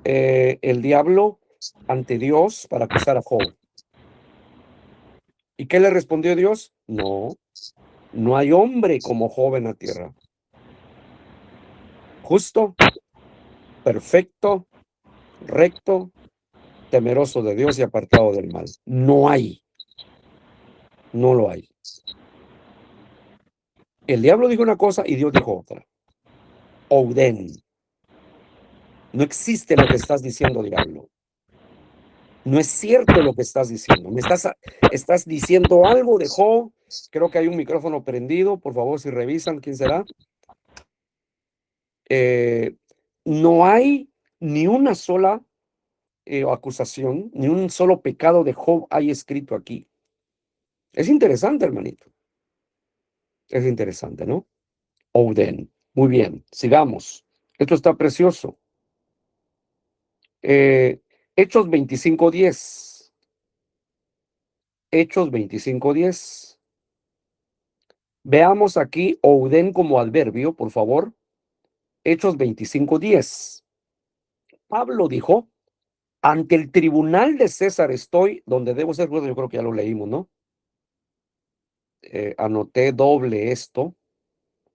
el diablo ante Dios para acusar a Job. ¿Y qué le respondió Dios? No hay hombre como Job en la tierra. Justo, perfecto, recto, temeroso de Dios y apartado del mal. No hay. No lo hay. El diablo dijo una cosa y Dios dijo otra. Ouden. No existe lo que estás diciendo, diablo. No es cierto lo que estás diciendo. Estás diciendo algo de Job. Creo que hay un micrófono prendido. Por favor, si revisan, ¿quién será? No hay ni una sola acusación, ni un solo pecado de Job hay escrito aquí. Es interesante, hermanito. Es interesante, ¿no? Ouden. Muy bien, sigamos. Esto está precioso. Hechos 25:10. Hechos 25:10. Veamos aquí ouden como adverbio, por favor. Hechos 25:10. Pablo dijo, ante el tribunal de César estoy, donde debo ser, bueno, yo creo que ya lo leímos, ¿no? Anoté doble esto.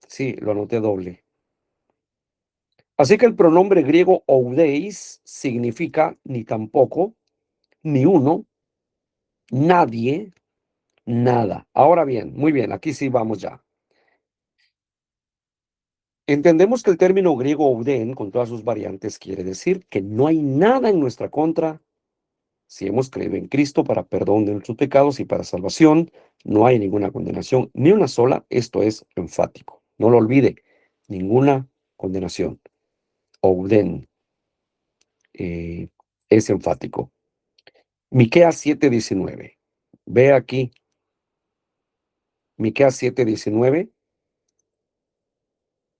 Sí, lo anoté doble. Así que el pronombre griego oudeis significa ni tampoco, ni uno, nadie, nada. Ahora bien, muy bien, aquí sí vamos ya. Entendemos que el término griego ouden, con todas sus variantes, quiere decir que no hay nada en nuestra contra si hemos creído en Cristo para perdón de nuestros pecados y para salvación. No hay ninguna condenación, ni una sola. Esto es enfático. No lo olvide, ninguna condenación. Ouden es enfático. Miqueas 7:19. Ve aquí. Miqueas 7:19.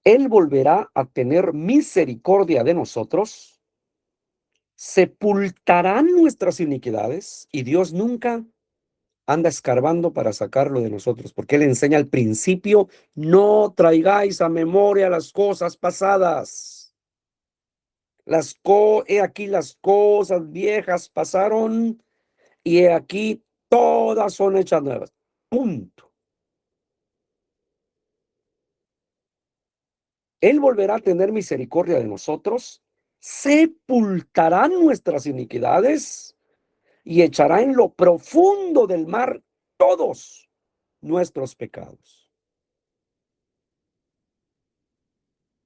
Él volverá a tener misericordia de nosotros, sepultarán nuestras iniquidades y Dios nunca anda escarbando para sacarlo de nosotros, porque Él enseña al principio, no traigáis a memoria las cosas pasadas. He aquí las cosas viejas pasaron y he aquí todas son hechas nuevas. Punto. Él volverá a tener misericordia de nosotros, sepultará nuestras iniquidades y echará en lo profundo del mar todos nuestros pecados.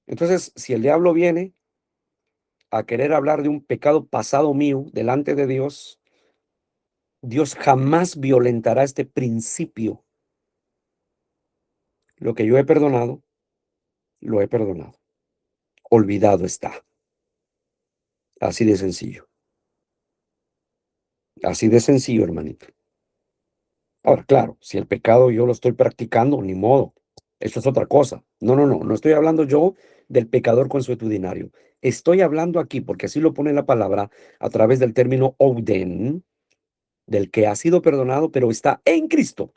Entonces, si el diablo viene a querer hablar de un pecado pasado mío delante de Dios, Dios jamás violentará este principio. Lo que yo he perdonado, lo he perdonado. Olvidado está. Así de sencillo. Así de sencillo, hermanito. Ahora, claro, si el pecado yo lo estoy practicando, ni modo. Eso es otra cosa. No estoy hablando yo del pecador consuetudinario. Estoy hablando aquí, porque así lo pone la palabra, a través del término Ouden, del que ha sido perdonado, pero está en Cristo.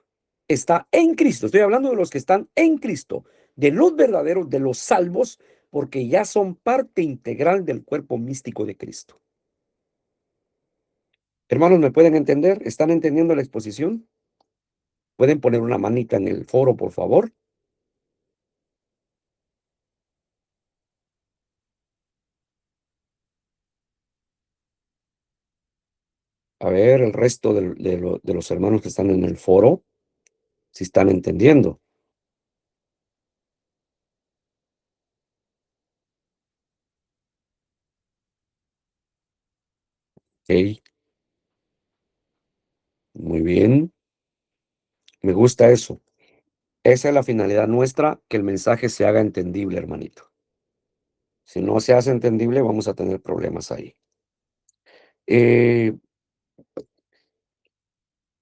Está en Cristo. Estoy hablando de los que están en Cristo, de los verdaderos, de los salvos, porque ya son parte integral del cuerpo místico de Cristo. Hermanos, ¿me pueden entender? ¿Están entendiendo la exposición? ¿Pueden poner una manita en el foro, por favor? A ver, el resto de los hermanos que están en el foro, si están entendiendo. Ok, muy bien. Me gusta eso. Esa es la finalidad nuestra, que el mensaje se haga entendible, hermanito. Si no se hace entendible, vamos a tener problemas ahí.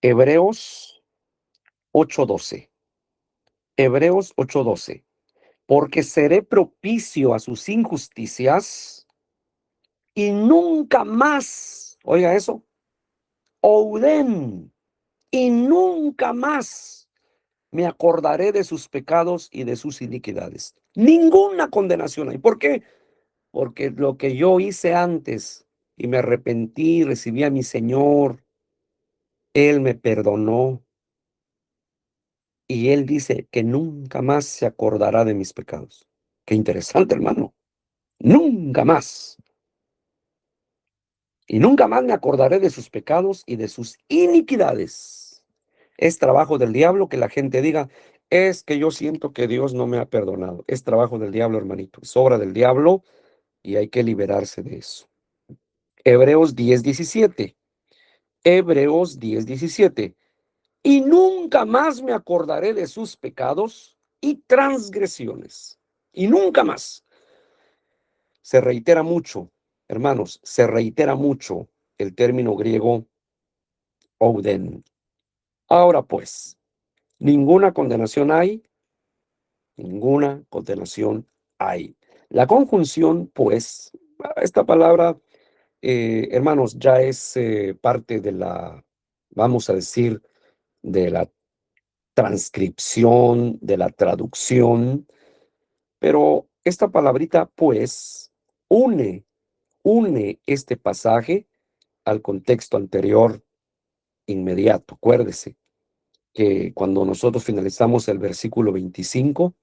Hebreos 8:12. Hebreos 8:12. Porque seré propicio a sus injusticias y nunca más, oiga eso, Ouden, y nunca más me acordaré de sus pecados y de sus iniquidades. Ninguna condenación hay. ¿Por qué? Porque lo que yo hice antes y me arrepentí, recibí a mi Señor, Él me perdonó y Él dice que nunca más se acordará de mis pecados. Qué interesante, hermano. Nunca más. Y nunca más me acordaré de sus pecados y de sus iniquidades. Es trabajo del diablo que la gente diga, es que yo siento que Dios no me ha perdonado. Es trabajo del diablo, hermanito. Es obra del diablo y hay que liberarse de eso. Hebreos 10:17. Hebreos 10:17. Y nunca más me acordaré de sus pecados y transgresiones. Y nunca más. Se reitera mucho, hermanos, se reitera mucho el término griego Ouden. Ahora pues, ninguna condenación hay, ninguna condenación hay. La conjunción, pues, esta palabra, hermanos, ya es parte de la, vamos a decir, de la transcripción, de la traducción, pero esta palabrita, pues, une este pasaje al contexto anterior inmediato. Acuérdese que cuando nosotros finalizamos el versículo 25,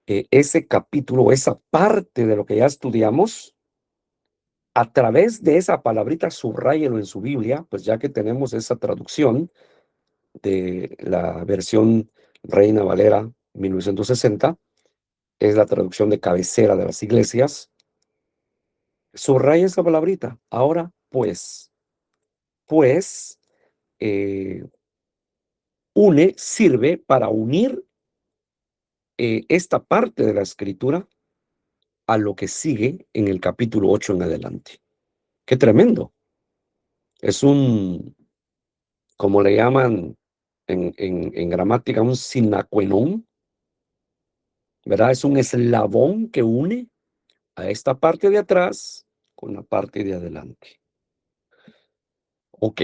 ese capítulo, esa parte de lo que ya estudiamos, a través de esa palabrita, subráyelo en su Biblia, pues ya que tenemos esa traducción de la versión Reina Valera 1960, es la traducción de cabecera de las iglesias. Subraya esa palabrita. Ahora, pues, sirve para unir esta parte de la escritura a lo que sigue en el capítulo 8 en adelante. ¡Qué tremendo! Es un, como le llaman en gramática, un sinaquenón, ¿verdad? Es un eslabón que une a esta parte de atrás con la parte de adelante. Ok.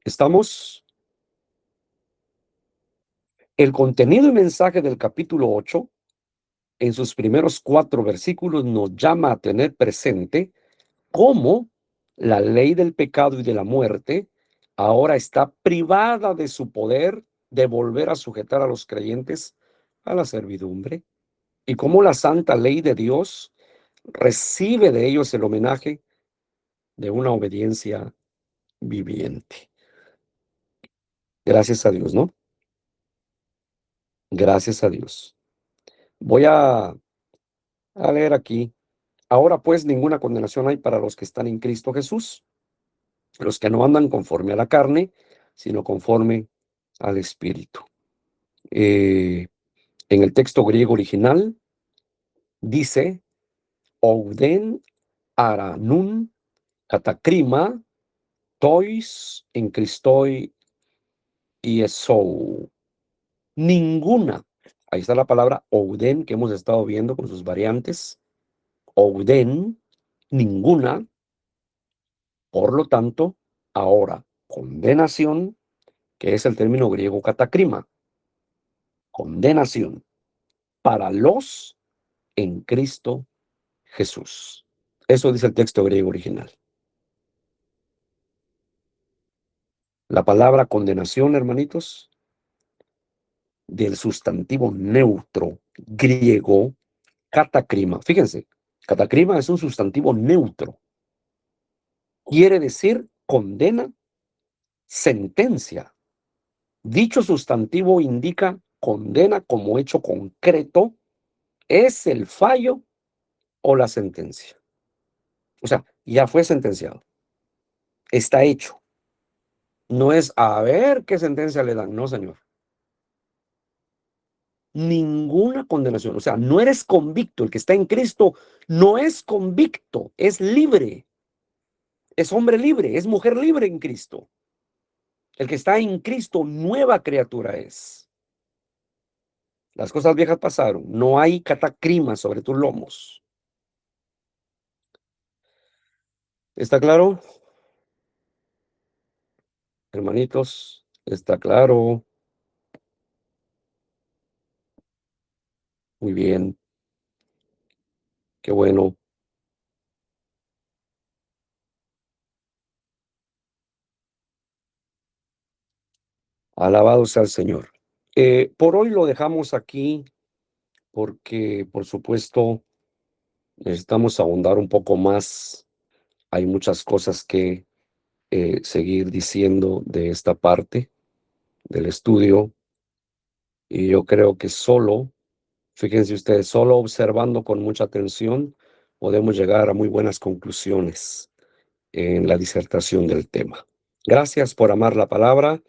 ¿Estamos? El contenido y mensaje del capítulo 8, en sus primeros 4 versículos, nos llama a tener presente cómo la ley del pecado y de la muerte ahora está privada de su poder de volver a sujetar a los creyentes a la servidumbre, y cómo la santa ley de Dios recibe de ellos el homenaje de una obediencia viviente. Gracias a Dios, ¿no? Gracias a Dios. Voy a leer aquí. Ahora pues ninguna condenación hay para los que están en Cristo Jesús, los que no andan conforme a la carne, sino conforme al Espíritu. En el texto griego original dice, Ouden aranun katakrima tois en Christoi iesou. Ninguna, ahí está la palabra Ouden que hemos estado viendo con sus variantes, Ouden, ninguna, por lo tanto, ahora condenación, que es el término griego katakrima, condenación para los en Cristo Jesús. Eso dice el texto griego original. La palabra condenación, hermanitos, del sustantivo neutro griego katakrima. Fíjense, katakrima es un sustantivo neutro. Quiere decir condena, sentencia. Dicho sustantivo indica condena como hecho concreto, es el fallo o la sentencia. O sea, ya fue sentenciado. Está hecho. No es a ver qué sentencia le dan. No, señor. Ninguna condenación. O sea, no eres convicto. El que está en Cristo no es convicto, es libre. Es hombre libre, es mujer libre en Cristo. El que está en Cristo, nueva criatura es. Las cosas viejas pasaron. No hay catacrima sobre tus lomos. ¿Está claro? Hermanitos, ¿está claro? Muy bien. Qué bueno. Alabado sea el Señor. Por hoy lo dejamos aquí porque, por supuesto, necesitamos ahondar un poco más. Hay muchas cosas que seguir diciendo de esta parte del estudio, y yo creo que fíjense ustedes, solo observando con mucha atención podemos llegar a muy buenas conclusiones en la disertación del tema. Gracias por amar la palabra,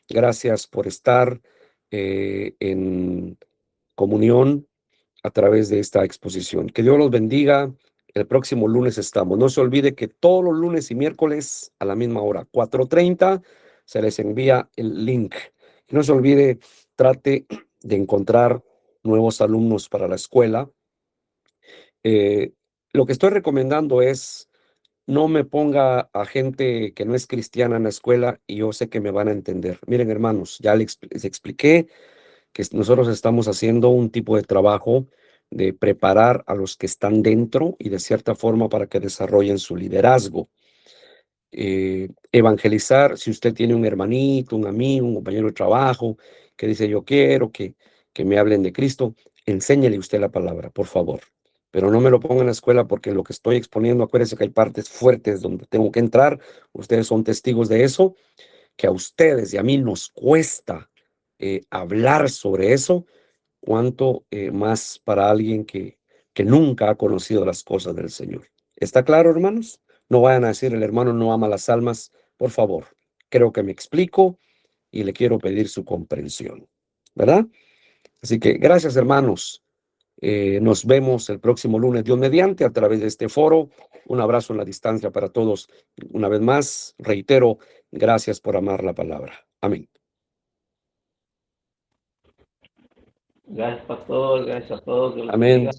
gracias por estar en comunión a través de esta exposición. Que Dios los bendiga. El próximo lunes estamos. No se olvide que todos los lunes y miércoles a la misma hora, 4:30, se les envía el link. Y no se olvide, trate de encontrar nuevos alumnos para la escuela. Lo que estoy recomendando es no me ponga a gente que no es cristiana en la escuela, y yo sé que me van a entender. Miren, hermanos, ya les expliqué que nosotros estamos haciendo un tipo de trabajo de preparar a los que están dentro y de cierta forma para que desarrollen su liderazgo. Evangelizar, si usted tiene un hermanito, un amigo, un compañero de trabajo que dice yo quiero que me hablen de Cristo, enséñele usted la palabra, por favor. Pero no me lo ponga en la escuela, porque lo que estoy exponiendo, acuérdense que hay partes fuertes donde tengo que entrar. Ustedes son testigos de eso, que a ustedes y a mí nos cuesta hablar sobre eso, cuanto más para alguien que nunca ha conocido las cosas del Señor. ¿Está claro, hermanos? No vayan a decir el hermano no ama las almas, por favor. Creo que me explico y le quiero pedir su comprensión, ¿verdad? Así que gracias, hermanos. Nos vemos el próximo lunes, Dios mediante, a través de este foro. Un abrazo en la distancia para todos. Una vez más, reitero, gracias por amar la palabra. Amén. Gracias, pastor. Gracias a todos. Dios los Amén. bendiga.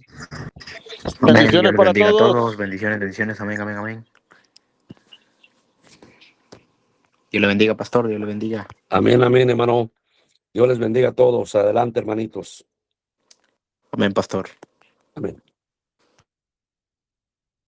Amén. Bendiciones Dios les para bendiga a todos. todos. Bendiciones, bendiciones. Amén, amén, amén. Dios le bendiga, pastor. Dios le bendiga. Amén, amén, hermano. Dios les bendiga a todos. Adelante, hermanitos. Amén, pastor. Amén.